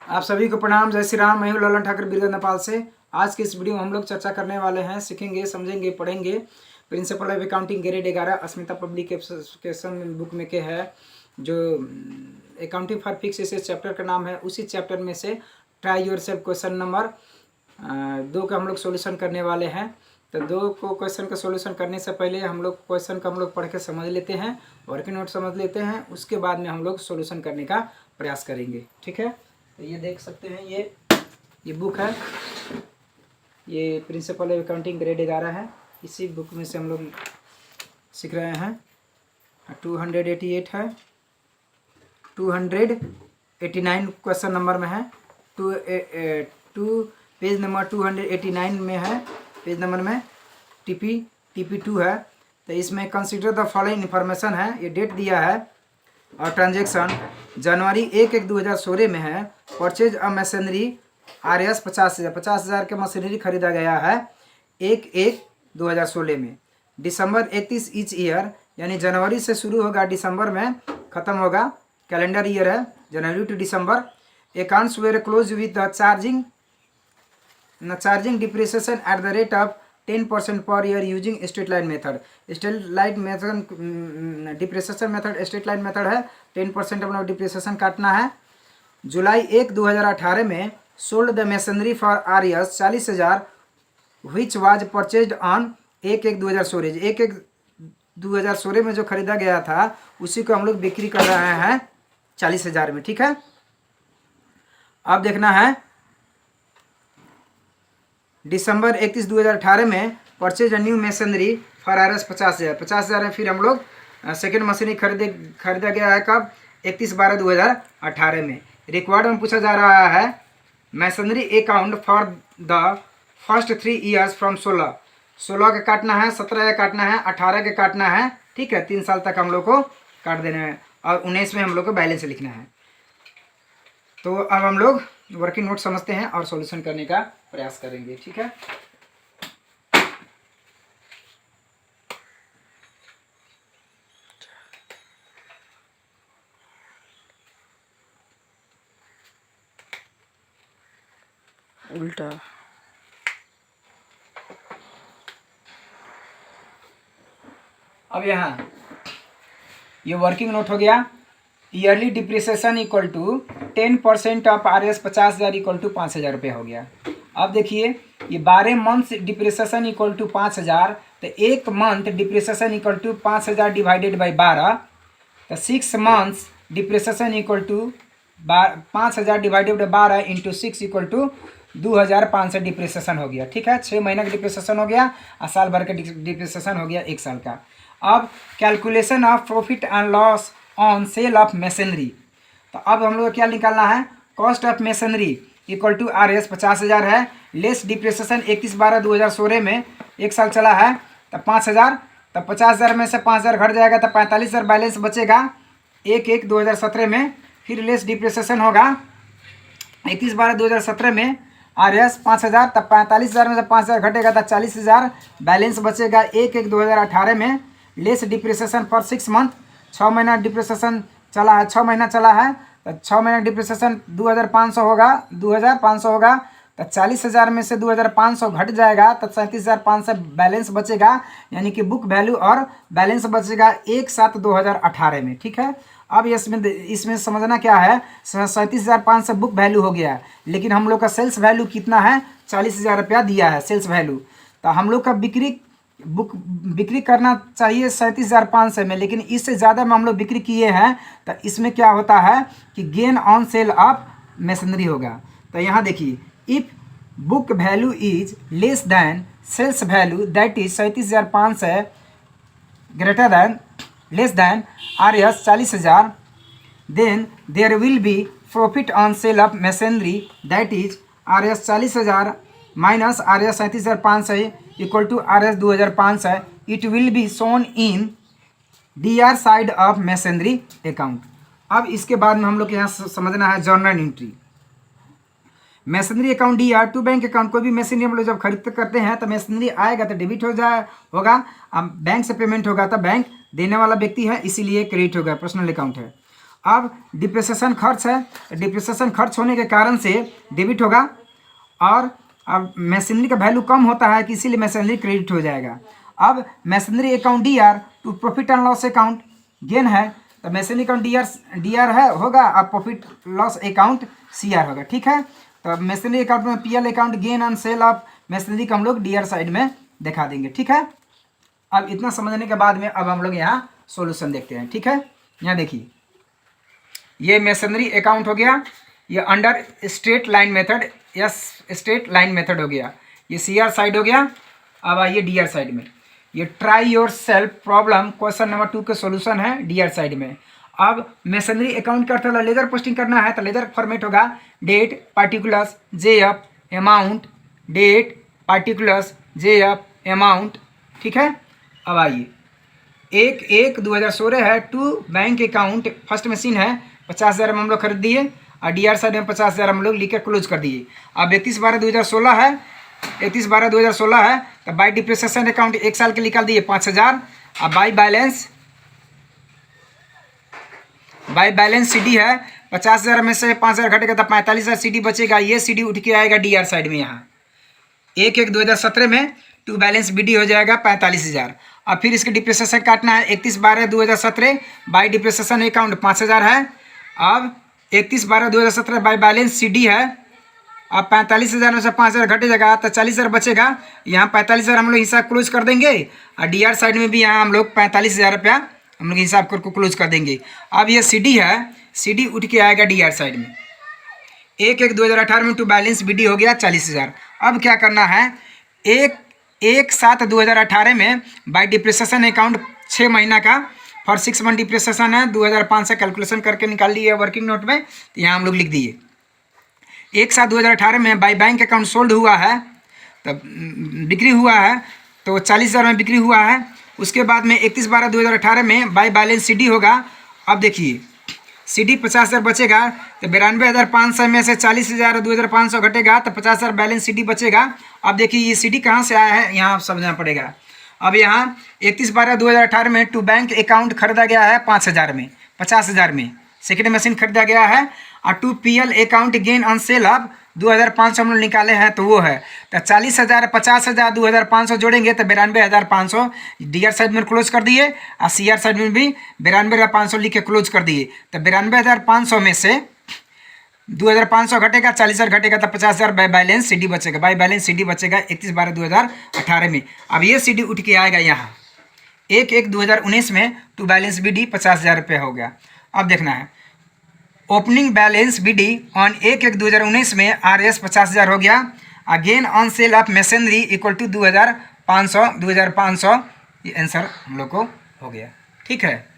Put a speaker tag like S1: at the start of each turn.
S1: आप सभी को प्रणाम। जय श्री राम। मैं हूं ललन ठाकुर बीरगंज नेपाल से। आज के इस वीडियो में हम लोग चर्चा करने वाले हैं, सीखेंगे, समझेंगे, पढ़ेंगे principle of accounting grade 11 Asmita publication book में के है जो अकाउंटिंग फॉर फिक्स इस चैप्टर का नाम है। उसी चैप्टर में से try your self question number 2 का हम लोग सोल्यूशन करने वाले हैं। तो 2 को क्वेश्चन का सोल्यूशन करने से पहले हम लोग क्वेश्चन का पढ़ के समझ लेते हैं, वर्किंग नोट समझ लेते हैं, उसके बाद में हम लोग सोल्यूशन करने का प्रयास करेंगे। ठीक है, तो ये देख सकते हैं, ये बुक है, ये प्रिंसिपल ऑफ अकाउंटिंग ग्रेड 11 है। इसी बुक में से हम लोग सीख रहे हैं। 288 है, 289 क्वेश्चन नंबर में है, पेज नंबर 289 में है, पेज नंबर में टीपी 2 है। तो इसमें कंसीडर द फॉलोइंग इन्फॉर्मेशन है, ये डेट दिया है और ट्रांजेक्शन जनवरी 1/1/2016 में है। परचेज अ मशीनरी RS 50,000 के मशीनरी खरीदा गया है 1/1/2016 में। दिसंबर 31 ईच ईयर, यानी जनवरी से शुरू होगा, दिसंबर में ख़त्म होगा, कैलेंडर ईयर है, January to December. Accounts were close with the charging depreciation at the rate of 10% per year using straight line method. Straight line method depreciation method straight line method है, 10% अपना डिप्रिसिएशन काटना है। July 1/2018 में sold the machinery for RS 40,000 which was purchased on 1/1/2016। 1/1/2016 में जो खरीदा गया था उसी को हम लोग बिक्री कर रहे हैं 40,000 में। ठीक है, अब देखना है दिसंबर 31 2018 में purchase new machinery for RS 50,000 में फिर हम लोग सेकेंड मशीनरी खरीदा गया है कब? 31/12/2018 में। रिक्वायर्ड में पूछा जा रहा है machinery account for the first 3 years from 16 का काटना है, 17 का काटना है, 18 का काटना है। ठीक है, 3 साल तक हम लोग को काट देना है और 19 में हम लोग को बैलेंस लिखना है। तो अब हम लोग वर्किंग नोट समझते हैं और सॉल्यूशन करने का प्रयास करेंगे। ठीक है,
S2: उल्टा
S1: अब यहाँ ये वर्किंग नोट हो गया। Yearly depreciation equal to 10% of RS 50,000 equal to 5,000 रुपये हो गया। अब देखिए, ये 12 मंथ्स डिप्रिसिएशन इक्वल टू 5,000, तो एक month depreciation equal to 5,000 divided by 12, तो 6 months depreciation equal to 5,000 divided by 12 into 6 equal to 2,500 depreciation हो गया। ठीक है, 6 महीने का डिप्रिसिएशन हो गया और साल भर का डिप्रिसिएशन हो गया 1 साल का। अब calculation of profit and loss on sale of machinery, तो अब हम लोग क्या निकालना है? Cost of machinery equal to RS 50,000 है, लेस डिप्रिसिएशन 31/12/2016 में 1 साल चला है, तो 5,000, तो 50,000 में से 5,000 घट जाएगा, तो 45,000 बैलेंस बचेगा 1/1/2017 में। फिर लेस डिप्रिसिएशन होगा 31/12/2017 में RS 5,000, तब 45,000 में से 5,000 घटेगा, तो 40,000 बैलेंस बचेगा 1/1/2018 में। लेस डिप्रिसिएशन फॉर 6 मंथ, 6 महीना डिप्रिसिएशन चला है, 6 महीना चला है, तो 6 महीना डिप्रिसिएशन 2,500 होगा, 2,500 होगा, तो 40,000 में से 2,500 घट जाएगा, तो 37,500 बैलेंस बचेगा, यानी कि बुक वैल्यू और बैलेंस बचेगा 1/7/2018 में। ठीक है, अब इसमें समझना क्या है, 37,500 बुक वैल्यू हो गया, लेकिन हम लोग का सेल्स वैल्यू कितना है? 40,000 रुपया दिया है सेल्स वैल्यू। तो हम लोग का बिक्री करना चाहिए 37,500 में, लेकिन इससे ज़्यादा में हम लोग बिक्री किए हैं, तो इसमें क्या होता है कि gain on sale of machinery होगा। तो यहाँ देखिए, if book value is less than sales value, that is 37,500 greater than less than RS 40,000, then there will be profit on sale of machinery, that is RS 40,000 minus RS 37,500 equal to RS 2,500. It will be shown in DR side of machinery account. अब इसके बाद में हम लोग यहाँ समझना है journal entry. Machinery account DR to bank account, कोई भी मशीनरी हम लोग जब खरीद करते हैं तो मशीनरी आएगा तो डेबिट होगा, अब बैंक से पेमेंट होगा तो बैंक देने वाला व्यक्ति है, इसीलिए क्रेडिट होगा, पर्सनल अकाउंट है। अब डिप्रिसिएशन खर्च है, तो डिप्रिसिएशन खर्च होने के कारण से डेबिट होगा, और अब मशीनरी का वैल्यू कम होता है कि इसीलिए मशीनरी क्रेडिट हो जाएगा। अब machinery account D R to profit and loss account gain है, तो मशीनरी अकाउंट डी आर है होगा, और profit loss account C R होगा। ठीक है, तो मशीनरी अकाउंट में P L account gain and sale of machinery को हम लोग डी आर साइड में दिखा देंगे। ठीक है, अब इतना समझने के बाद में अब हम लोग यहाँ सॉल्यूशन देखते हैं। ठीक है, यहाँ देखिए ये मशीनरी अकाउंट हो गया, ये अंडर स्ट्रेट लाइन मेथड या स्ट्रेट लाइन मेथड हो गया, ये सी आर साइड हो गया। अब आइए डी आर साइड में, ये try your self problem question number 2 के सॉल्यूशन है डी आर साइड में। अब मशीनरी अकाउंट का अर्थ है लेजर पोस्टिंग करना है, तो लेजर फॉर्मेट होगा date particulars J F amount, date particulars J F amount. ठीक है, अब आइए 1/1/2016 है to bank account, first machine है 50,000 में हम लोग खरीद दिए, और डी आर साइड में 50,000 हम लोग लिख के क्लोज कर दिए। अब 31/12/2016 है, 31/12/2016 है, तो बाई डिप्रिसिएशन अकाउंट 1 साल के निकाल दिए 5,000। अब बाई बैलेंस सी डी है, 50,000 में से 5,000 घटेगा तो 45,000 सी डी बचेगा, ये सी डी उठ के आएगा डी आर साइड में। यहाँ 1/1/2017 में टू बैलेंस बी डी हो जाएगा 45,000। अब फिर इसके डिप्रिसिएशन काटना है 31/12/2017 बाई डिप्रिसिएशन अकाउंट 5,000 है। अब 31/12/2017 बाई बैलेंस सी डी है, अब 45,000 में से 5,000 घट जाएगा तो 40,000 बचेगा। यहाँ 45,000 हम लोग हिसाब क्लोज कर देंगे, और डी आर साइड में भी यहाँ हम लोग 45,000 रुपया हम लोग हिसाब करके क्लोज कर देंगे। अब ये सी डी है, सी डी उठ के आएगा डी आर साइड में। 1/1/2018 में टू बैलेंस बी डी हो गया 40,000। अब क्या करना है, 1/7/2018 में बाई डिप्रिसिएशन अकाउंट 6 महीना का फॉर 6 मंथ डिप्रिसिएशन है 2,500 से कैलकुलेशन करके निकाल लिए वर्किंग नोट में, तो यहाँ हम लोग लिख दिए 1/7/2018 में बाई बैंक अकाउंट सोल्ड हुआ है, तब बिक्री हुआ है, तो 40,000 में बिक्री हुआ है। उसके बाद में 31/12/2018 में बाई बैलेंस सी डी होगा। अब देखिए सी डी 50,000 बचेगा, तो 92,500 में से 40,000 2,500 घटेगा तो 50,000 बैलेंस सी डी बचेगा। अब देखिए ये सी डी कहाँ से आया है, यहाँ समझना पड़ेगा। अब यहाँ 31/12/2018 में टू बैंक अकाउंट खरीदा गया है 5,000 में, 50,000 में सेकेंड मशीन खरीदा गया है, और to P L account gain on sale of 2,500 हम लोग निकाले हैं, तो वो है तो 40,000 50,000 2,500 जोड़ेंगे तो 92,500 डी आर साइड में क्लोज कर दिए, और सी आर साइड में भी 92,500 लिख के क्लोज कर दिए। तो 92,500 में से 2,500 घटेगा, 40,000 घटेगा तो 50,000 बाई बैलेंस सी डी बचेगा, बाई बैलेंस सी डी बचेगा 31/12/2018 में। अब ये सी डी उठ के आएगा यहाँ 1/1/2019 में टू बैलेंस बी डी 50,000 रुपये हो गया। अब देखना है opening balance B D on 1/1/2019 में आर एस 50,000 हो गया, again on sale of machinery equal to 2,500 ये आंसर हम लोग को हो गया। ठीक है।